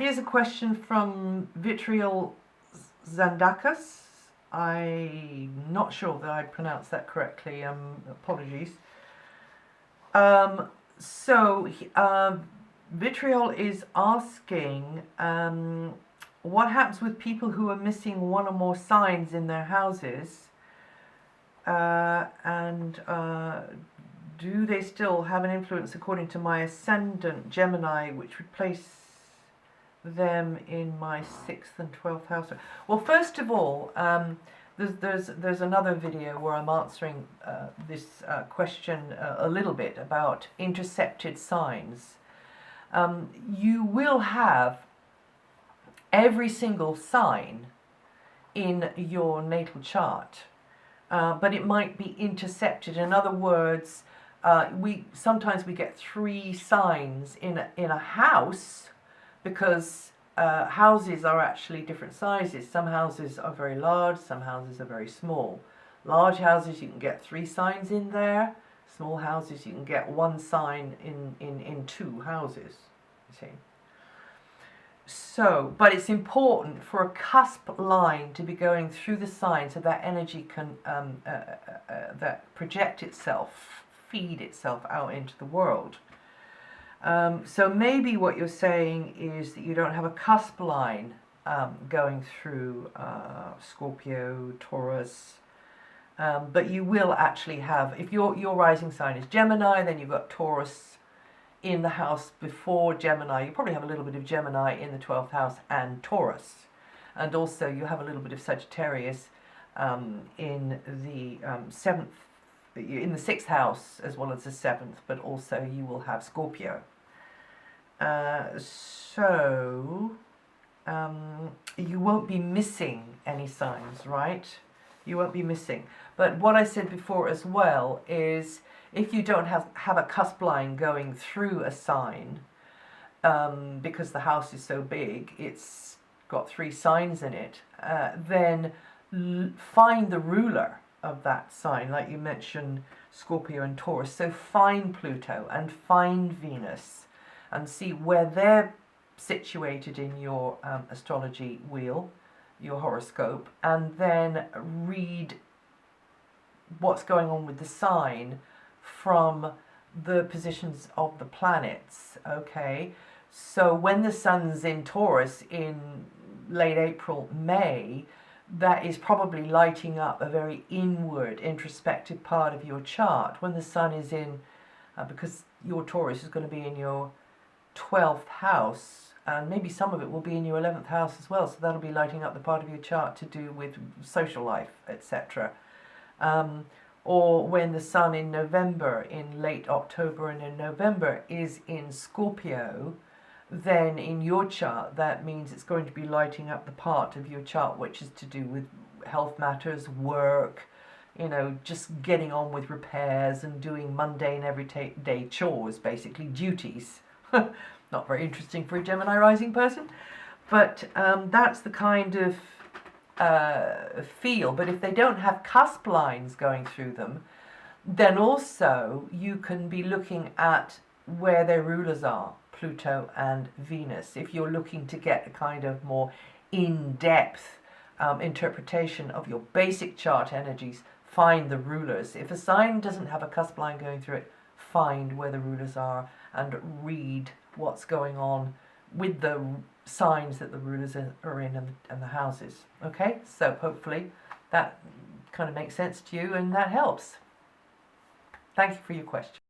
Here's a question from Vitriol Zandakas. I'm not sure that I pronounced that correctly. Apologies. Vitriol is asking what happens with people who are missing one or more signs in their houses, and do they still have an influence according to my ascendant Gemini, which would place them in my 6th and 12th house? Well, first of all, there's another video where I'm answering this question a little bit about intercepted signs. You will have every single sign in your natal chart, but it might be intercepted. In other words, sometimes we get 3 signs in a house, because houses are actually different sizes. Some houses are very large, some houses are very small. Large houses, you can get 3 signs in there. Small houses, you can get 1 sign in 2 houses, you see. So, but it's important for a cusp line to be going through the sign so that energy can that project itself, feed itself out into the world. So maybe what you're saying is that you don't have a cusp line going through Scorpio, Taurus, but you will actually have, if your rising sign is Gemini, then you've got Taurus in the house before Gemini. You probably have a little bit of Gemini in the 12th house and Taurus, and also you have a little bit of Sagittarius in the 7th, in the 6th house as well as the 7th, but also you will have Scorpio. You won't be missing any signs, right? You won't be missing. But what I said before as well is, if you don't have a cusp line going through a sign, because the house is so big, it's got 3 signs in it, then find the ruler of that sign, like you mentioned Scorpio and Taurus. So find Pluto and find Venus and see where they're situated in your astrology wheel, your horoscope, and then read what's going on with the sign from the positions of the planets. Okay, so when the sun's in Taurus in late April, May, that is probably lighting up a very inward, introspective part of your chart. When the sun is in, because your Taurus is going to be in your 12th house, and maybe some of it will be in your 11th house as well, so that'll be lighting up the part of your chart to do with social life, etc. Or when the sun in November, in late October and in November, is in Scorpio, then in your chart that means it's going to be lighting up the part of your chart which is to do with health matters, work, you know, just getting on with repairs and doing mundane everyday chores, basically duties. Not very interesting for a Gemini rising person, but that's the kind of feel. But if they don't have cusp lines going through them, then also you can be looking at where their rulers are, Pluto and Venus. If you're looking to get a kind of more in-depth interpretation of your basic chart energies, find the rulers. If a sign doesn't have a cusp line going through it, find where the rulers are and read what's going on with the signs that the rulers are in and the houses. Okay, so hopefully that kind of makes sense to you and that helps. Thank you for your question.